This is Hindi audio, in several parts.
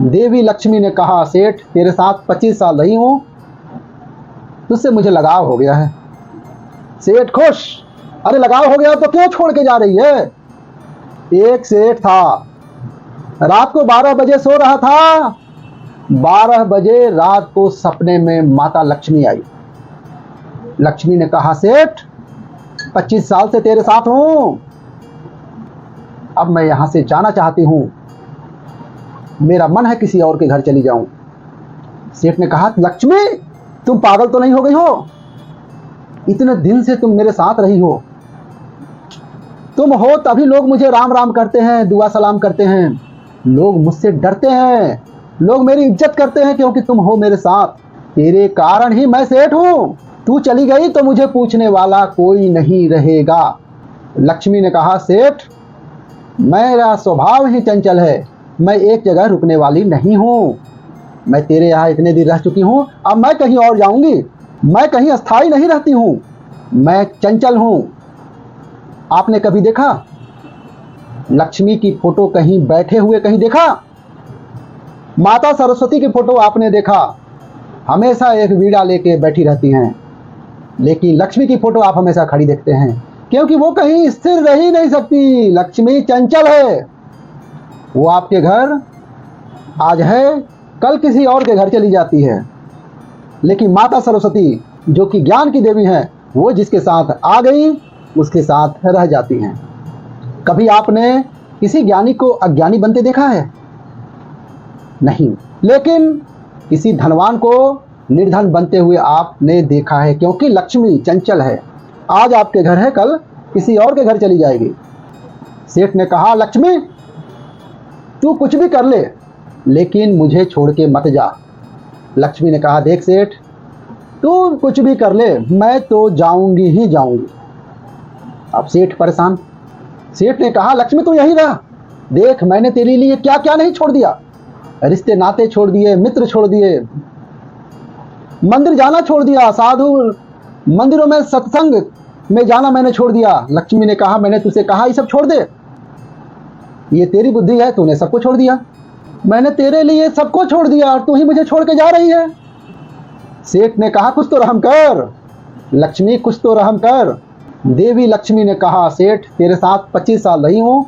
देवी लक्ष्मी ने कहा, सेठ तेरे साथ 25 साल रही हूँ, तुझसे मुझे लगाव हो गया है। सेठ खुश, अरे लगाव हो गया तो क्यों छोड़ के जा रही है? एक सेठ था, रात को 12 बजे सो रहा था। 12 बजे रात को सपने में माता लक्ष्मी आई। लक्ष्मी ने कहा, सेठ 25 साल से तेरे साथ हूं, अब मैं यहां से जाना चाहती हूं, मेरा मन है किसी और के घर चली जाऊं। सेठ ने कहा, लक्ष्मी तुम पागल तो नहीं हो गई हो? इतने दिन से तुम मेरे साथ रही हो, तुम हो तभी लोग मुझे राम राम करते हैं, दुआ सलाम करते हैं, लोग मुझसे डरते हैं, लोग मेरी इज्जत करते हैं क्योंकि तुम हो मेरे साथ। तेरे कारण ही मैं सेठ हूं, तू चली गई तो मुझे पूछने वाला कोई नहीं रहेगा। लक्ष्मी ने कहा, सेठ मेरा स्वभाव ही चंचल है, मैं एक जगह रुकने वाली नहीं हूं, मैं तेरे यहाँ इतने दिन रह चुकी हूं, अब मैं कहीं और जाऊंगी, मैं कहीं अस्थाई नहीं रहती हूं, मैं चंचल हूं। आपने कभी देखा लक्ष्मी की फोटो कहीं बैठे हुए कहीं देखा? माता सरस्वती की फोटो आपने देखा, हमेशा एक वीणा लेके बैठी रहती हैं, लेकिन लक्ष्मी की फोटो आप हमेशा खड़ी देखते हैं, क्योंकि वो कहीं स्थिर रह ही नहीं सकती। लक्ष्मी चंचल है, वो आपके घर आज है, कल किसी और के घर चली जाती है, लेकिन माता सरस्वती जो कि ज्ञान की देवी है, वो जिसके साथ आ गई उसके साथ रह जाती हैं। कभी आपने किसी ज्ञानी को अज्ञानी बनते देखा है? नहीं, लेकिन किसी धनवान को निर्धन बनते हुए आपने देखा है, क्योंकि लक्ष्मी चंचल है, आज आपके घर है, कल किसी और के घर चली जाएगी। सेठ ने कहा, लक्ष्मी तू कुछ भी कर ले, लेकिन मुझे छोड़ के मत जा। लक्ष्मी ने कहा, देख सेठ तू कुछ भी कर ले, मैं तो जाऊंगी ही जाऊंगी। अब सेठ परेशान। सेठ ने कहा, लक्ष्मी तू यहीं रह, देख मैंने तेरे लिए क्या क्या नहीं छोड़ दिया, रिश्ते नाते छोड़ दिए, मित्र छोड़ दिए, मंदिर जाना छोड़ दिया, साधु मंदिरों में सत्संग में जाना मैंने छोड़ दिया। लक्ष्मी ने कहा, मैंने तुझसे कहा ये सब छोड़ दे, ये तेरी बुद्धि है, तूने सबको छोड़ दिया, मैंने तेरे लिए सबको छोड़ दिया और तू ही मुझे छोड़ के जा रही है। सेठ ने कहा, कुछ तो रहम कर लक्ष्मी, कुछ तो रहम कर। देवी लक्ष्मी ने कहा, सेठ तेरे साथ 25 साल रही हूं,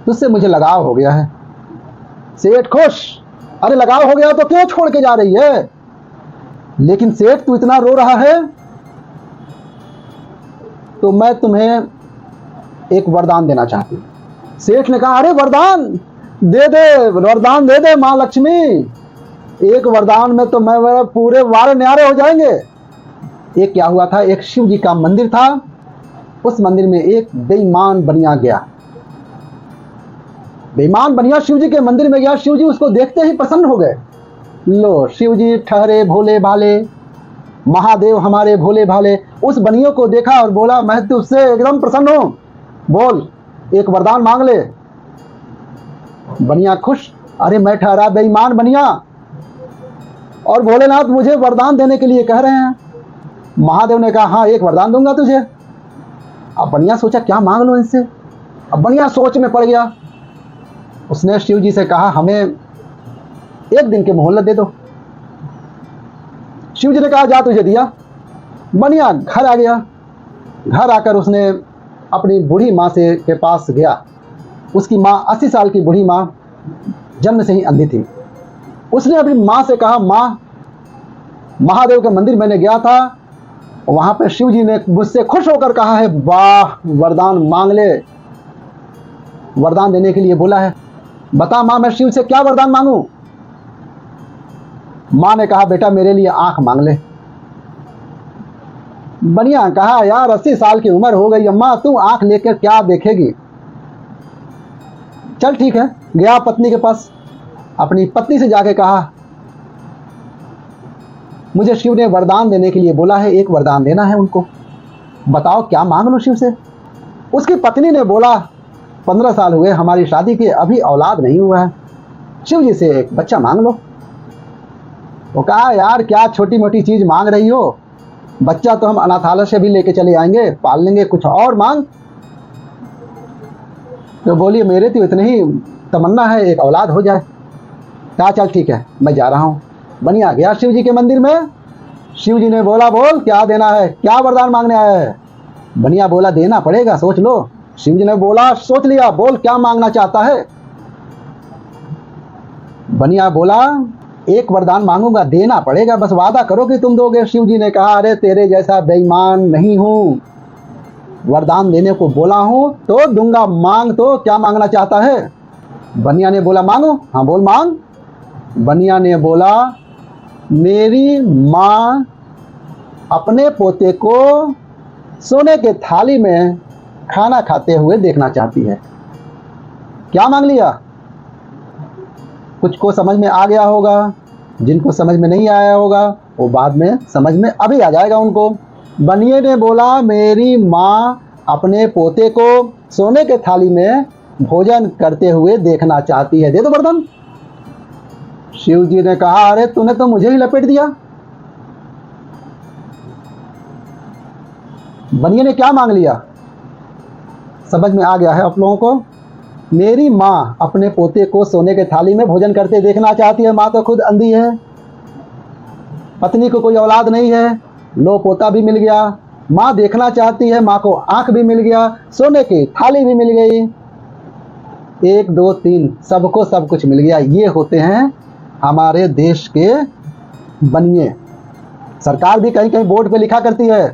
तुझसे मुझे लगाव हो गया है। सेठ खुश, अरे लगाव हो गया तो क्यों छोड़ के जा रही है? लेकिन सेठ तू इतना रो रहा है तो मैं तुम्हें एक वरदान देना चाहती हूं। सेठ ने कहा, अरे वरदान दे दे, वरदान दे दे मां लक्ष्मी, एक वरदान में तो मैं मेरे पूरे वारे न्यारे हो जाएंगे। एक क्या हुआ था, एक शिव जी का मंदिर था, उस मंदिर में एक बेईमान बनिया गया, बेईमान बनिया शिव जी के मंदिर में गया। शिव जी उसको देखते ही प्रसन्न हो गए। लो शिव जी ठहरे भोले भाले, महादेव हमारे भोले भाले, उस बनियों को देखा और बोला, मैं तुझसे एकदम प्रसन्न हूं, बोल एक वरदान मांग ले। बनिया खुश, अरे मैं ठहरा बेईमान बनिया और भोलेनाथ मुझे वरदान देने के लिए कह रहे हैं। महादेव ने कहा, हाँ एक वरदान दूंगा तुझे। अब बनिया सोचा क्या मांग लो इनसे। अब बनिया सोच में पड़ गया। उसने शिव जी से कहा, हमें एक दिन की मोहलत दे दो। शिव जी ने कहा, जा तुझे दिया। बनिया घर आ गया। घर आकर उसने अपनी बूढ़ी माँ से के पास गया। उसकी माँ 80 साल की बूढ़ी माँ जन्म से ही अंधी थी। उसने अपनी माँ से कहा, माँ महादेव के मंदिर मैंने गया था, वहां पर शिव जी ने मुझसे खुश होकर कहा है, वाह वरदान मांग ले, वरदान देने के लिए बोला है, बता माँ मैं शिव से क्या वरदान मांगू। माँ ने कहा, बेटा मेरे लिए आंख मांग ले। बनिया कहा, यार 80 साल की उम्र हो गई अम्मा, तू आंख लेकर क्या देखेगी। चल ठीक है। गया पत्नी के पास, अपनी पत्नी से जाके कहा, मुझे शिव ने वरदान देने के लिए बोला है, एक वरदान देना है उनको, बताओ क्या मांग लो शिव से। उसकी पत्नी ने बोला, 15 साल हुए हमारी शादी के, अभी औलाद नहीं हुआ है, शिव जी से एक बच्चा मांग लो। वो कहा, यार क्या छोटी मोटी चीज मांग रही हो, बच्चा तो हम अनाथालय से भी लेके चले आएंगे, पाल लेंगे, कुछ और मांग। तो बोली, मेरे तो इतनी ही तमन्ना है, एक औलाद हो जाए। कहा चल ठीक है मैं जा रहा हूँ। बनिया गया शिव जी के मंदिर में। शिव जी ने बोला बोल क्या देना है, क्या वरदान मांगने आया है। बनिया बोला देना पड़ेगा, सोच लो। शिव जी ने बोला सोच लिया, बोल क्या मांगना चाहता है। बनिया बोला एक वरदान मांगूंगा, देना पड़ेगा, बस वादा करो कि तुम दोगे। शिव जी ने कहा अरे तेरे जैसा बेईमान नहीं हूं, वरदान देने को बोला हूं तो दूंगा, मांग तो क्या मांगना चाहता है। बनिया ने बोला मांगो। हाँ बोल मांग। बनिया ने बोला मेरी माँ अपने पोते को सोने के थाली में खाना खाते हुए देखना चाहती है। क्या मांग लिया। कुछ को समझ में आ गया होगा, जिनको समझ में नहीं आया होगा वो बाद में समझ में अभी आ जाएगा उनको। बनिए ने बोला मेरी माँ अपने पोते को सोने के थाली में भोजन करते हुए देखना चाहती है, दे दो वरदान। शिव जी ने कहा अरे तूने तो मुझे ही लपेट दिया। बनिए ने क्या मांग लिया समझ में आ गया है आप लोगों को। मेरी माँ अपने पोते को सोने के थाली में भोजन करते देखना चाहती है। माँ तो खुद अंधी है, पत्नी को कोई औलाद नहीं है, लो पोता भी मिल गया। माँ देखना चाहती है, माँ को आंख भी मिल गया, सोने की थाली भी मिल गई, 1 2 3 सबको सब कुछ मिल गया। ये होते हैं हमारे देश के बनिए। सरकार भी कहीं कहीं बोर्ड पे लिखा करती है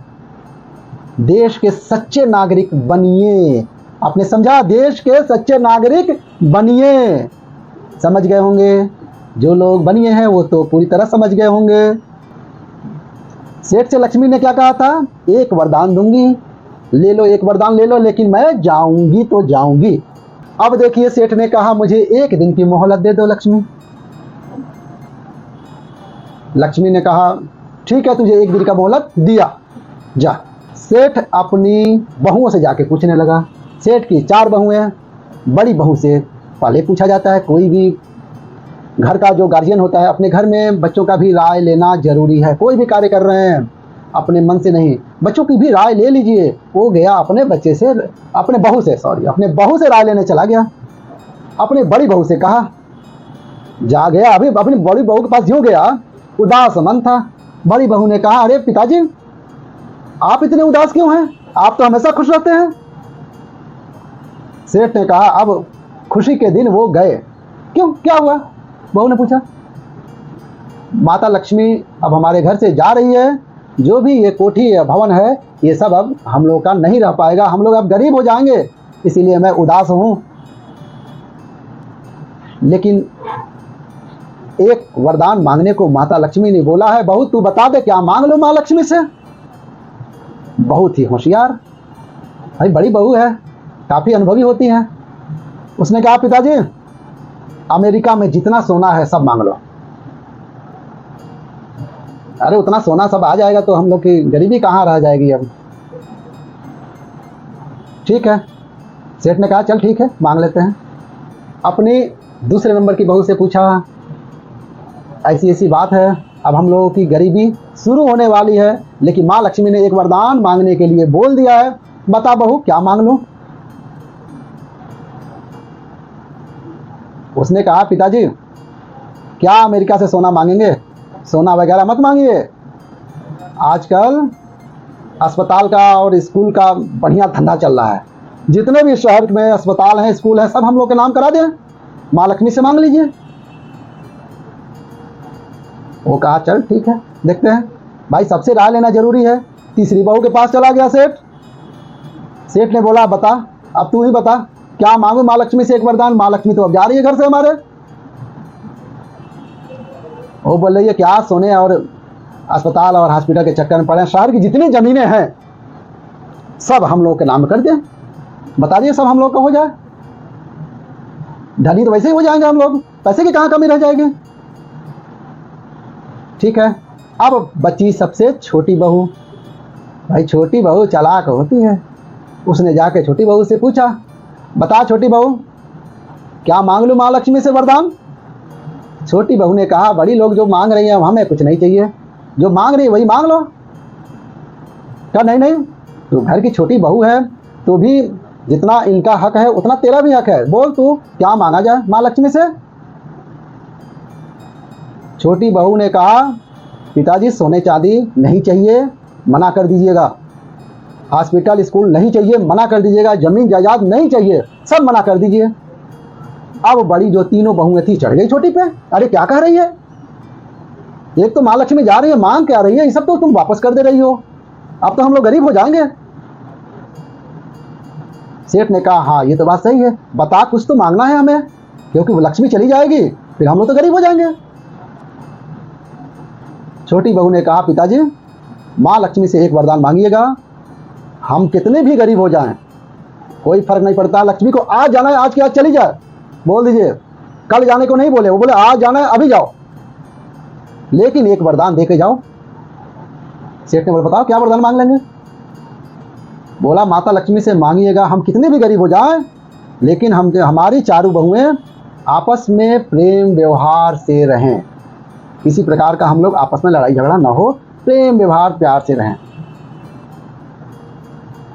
देश के सच्चे नागरिक बनिए। आपने समझा, देश के सच्चे नागरिक बनिए। समझ गए होंगे, जो लोग बनिए हैं वो तो पूरी तरह समझ गए होंगे। सेठ से लक्ष्मी ने क्या कहा था, एक वरदान दूंगी, ले लो एक वरदान ले लो, लेकिन मैं जाऊंगी तो जाऊंगी। अब देखिए सेठ ने कहा मुझे 1 दिन की मोहलत दे दो लक्ष्मी। लक्ष्मी ने कहा ठीक है तुझे 1 दिन का मोहलत दिया, जा। सेठ अपनी बहुओं से जाके पूछने लगा। सेठ की 4 बहुएं हैं। बड़ी बहू से पहले पूछा जाता है, कोई भी घर का जो गार्जियन होता है अपने घर में बच्चों का भी राय लेना जरूरी है। कोई भी कार्य कर रहे हैं अपने मन से नहीं, बच्चों की भी राय ले लीजिए। वो गया अपने बच्चे से, अपने बहू से राय लेने चला गया। अपनी बड़ी बहू से कहा, जा गया अभी अपनी बड़ी बहू के पास यूं गया, उदास मन था। बड़ी बहू ने कहा अरे पिताजी आप इतने उदास क्यों हैं, आप तो हमेशा खुश रहते हैं। सेठ ने कहा अब खुशी के दिन वो गए। क्यों, क्या हुआ, बहू ने पूछा। माता लक्ष्मी अब हमारे घर से जा रही है, जो भी ये कोठी या भवन है ये सब अब हम लोग का नहीं रह पाएगा, हम लोग अब गरीब हो जाएंगे, इसीलिए मैं उदास हूं। लेकिन एक वरदान मांगने को माता लक्ष्मी ने बोला है, बहू तू बता दे क्या मांग लो माँ लक्ष्मी से। बहू थी होशियार, भाई बड़ी बहू है, काफी अनुभवी होती हैं। उसने कहा पिताजी अमेरिका में जितना सोना है सब मांग लो। अरे उतना सोना सब आ जाएगा तो हम लोग की गरीबी कहाँ रह जाएगी अब। ठीक है, सेठ ने कहा चल ठीक है मांग लेते हैं। अपनी दूसरे नंबर की बहू से पूछा, ऐसी ऐसी बात है, अब हम लोगों की गरीबी शुरू होने वाली है, लेकिन माँ लक्ष्मी ने एक वरदान मांगने के लिए बोल दिया है, बता बहू क्या मांग लूं। उसने कहा पिताजी क्या अमेरिका से सोना मांगेंगे, सोना वगैरह मत मांगिए। आजकल अस्पताल का और स्कूल का बढ़िया धंधा चल रहा है, जितने भी शहर में अस्पताल हैं स्कूल हैं सब हम लोग के नाम करा दें, माँ लक्ष्मी से मांग लीजिए। वो कहा चल ठीक है देखते हैं, भाई सबसे राय लेना जरूरी है। तीसरी बहू के पास चला गया सेठ। सेठ ने बोला बता, अब तू ही बता क्या मांगू माँ लक्ष्मी से एक वरदान। माँ लक्ष्मी तो अब जा रही है घर से हमारे। वो बोल रही है क्या सोने और अस्पताल और हॉस्पिटल के चक्कर में पड़े, शहर की जितनी जमीनें हैं सब हम लोग के नाम कर दें, बता दिए सब हम लोग का हो जाए, धनी तो वैसे ही हो जाएंगे हम लोग, पैसे की कहाँ कमी रह जाएगी। ठीक है, अब बची सबसे छोटी बहू। भाई छोटी बहू चालाक होती है, उसने जाके छोटी बहू से पूछा, बता छोटी बहू क्या मांग लूं माँ लक्ष्मी से वरदान। छोटी बहू ने कहा बड़ी लोग जो मांग रही हैं हमें कुछ नहीं चाहिए, जो मांग रही है वही मांग लो। क्या नहीं नहीं, तू घर की छोटी बहू है, तो भी जितना इनका हक है उतना तेरा भी हक है, बोल तू क्या मांगा जाए माँ लक्ष्मी से। छोटी बहू ने कहा, पिताजी सोने चांदी नहीं चाहिए, मना कर दीजिएगा। हॉस्पिटल स्कूल नहीं चाहिए, मना कर दीजिएगा। ज़मीन जायदाद नहीं चाहिए, सब मना कर दीजिए। अब बड़ी जो तीनों बहुएं थी चढ़ गई छोटी पे। अरे क्या कह रही है, एक तो माँ लक्ष्मी जा रही है, मांग क्या रही है, ये सब तो तुम वापस कर दे रही हो, अब तो हम लोग गरीब हो जाएंगे। सेठ ने कहा, हाँ ये तो बात सही है, बता कुछ तो मांगना है हमें, क्योंकि वो लक्ष्मी चली जाएगी फिर हम लोग तो गरीब हो जाएंगे। छोटी बहू ने कहा, पिताजी माँ लक्ष्मी से एक वरदान मांगिएगा, हम कितने भी गरीब हो जाएं कोई फर्क नहीं पड़ता, लक्ष्मी को आज जाना है, आज की आज चली जाए, बोल दीजिए, कल जाने को नहीं बोले, वो बोले आज जाना है अभी जाओ, लेकिन एक वरदान दे के जाओ। सेठ ने बोला, बताओ क्या वरदान मांग लेंगे। बोला, माता लक्ष्मी से मांगिएगा हम कितने भी गरीब हो जाएं, लेकिन हमारी चारों बहुएं आपस में प्रेम व्यवहार से रहें, किसी प्रकार का हम लोग आपस में लड़ाई झगड़ा ना हो, प्रेम व्यवहार प्यार से रहें।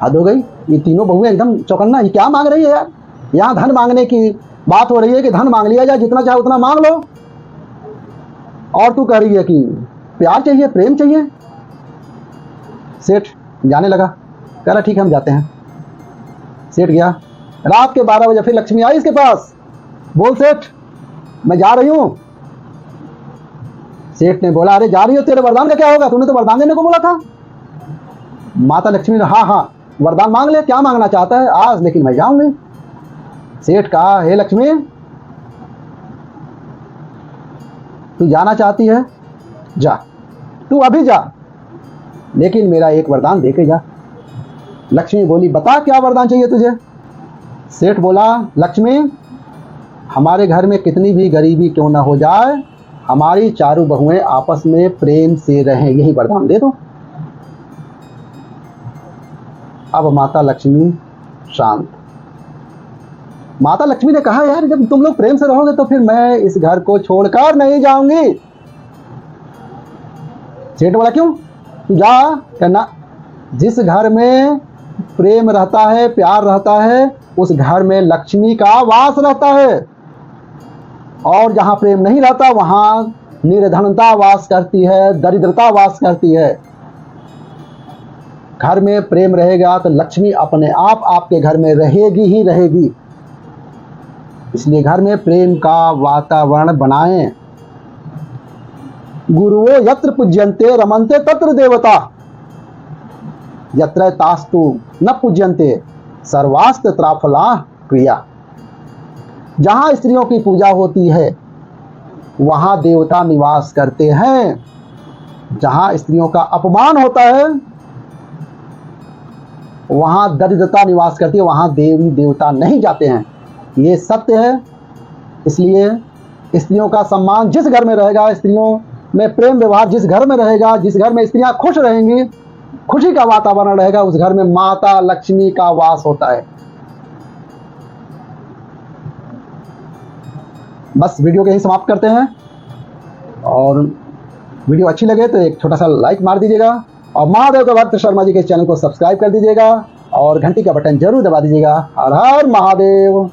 हद हो गई, ये तीनों बहुएं एकदम चौकन्ना, ये क्या मांग रही है यार। यहाँ धन मांगने की बात हो रही है कि धन मांग लिया जाए, जितना चाहे उतना मांग लो, और तू कह रही है कि प्यार चाहिए, प्रेम चाहिए। सेठ जाने लगा, कह रहा ठीक है हम जाते हैं। सेठ गया। रात के 12 बजे फिर लक्ष्मी आई इसके पास, बोल सेठ मैं जा रही हूं। सेठ ने बोला, अरे जा रही हो, तेरे वरदान का क्या होगा, तूने तो वरदान देने को बोला था। माता लक्ष्मी ने, हाँ हाँ वरदान मांग ले, क्या मांगना चाहता है आज, लेकिन मैं जाऊंगी। सेठ कहा, हे लक्ष्मी तू जाना चाहती है जा, तू अभी जा, लेकिन मेरा एक वरदान दे के जा। लक्ष्मी बोली, बता क्या वरदान चाहिए तुझे। सेठ बोला, लक्ष्मी हमारे घर में कितनी भी गरीबी क्यों ना हो जाए, हमारी चारों बहुएं आपस में प्रेम से रहें, यही वरदान दे दो। अब माता लक्ष्मी शांत। माता लक्ष्मी ने कहा, यार जब तुम लोग प्रेम से रहोगे तो फिर मैं इस घर को छोड़कर नहीं जाऊंगी। सेठ बोला, क्यों, तू जा। कहना, जिस घर में प्रेम रहता है, प्यार रहता है, उस घर में लक्ष्मी का वास रहता है, और जहां प्रेम नहीं रहता वहां निर्धनता वास करती है, दरिद्रता वास करती है। घर में प्रेम रहेगा तो लक्ष्मी अपने आप आपके घर में रहेगी ही रहेगी। इसलिए घर में प्रेम का वातावरण बनाएं। गुरुओ यत्र पूज्यन्ते रमन्ते तत्र देवता, यत्र तास्तु न पूज्यन्ते सर्वास्त्र त्राफला क्रिया। जहां स्त्रियों की पूजा होती है वहां देवता निवास करते हैं, जहां स्त्रियों का अपमान होता है वहां दरिद्रता निवास करती है, वहां देवी देवता नहीं जाते हैं। ये सत्य है। इसलिए स्त्रियों का सम्मान जिस घर में रहेगा, स्त्रियों में प्रेम व्यवहार जिस घर में रहेगा, जिस घर में स्त्रियां खुश रहेंगी, खुशी का वातावरण रहेगा, उस घर में माता लक्ष्मी का वास होता है। बस वीडियो को यहीं समाप्त करते हैं, और वीडियो अच्छी लगे तो एक छोटा सा लाइक मार दीजिएगा, और महादेव के भक्त शर्मा जी के चैनल को सब्सक्राइब कर दीजिएगा, और घंटी का बटन जरूर दबा दीजिएगा। हर हर महादेव।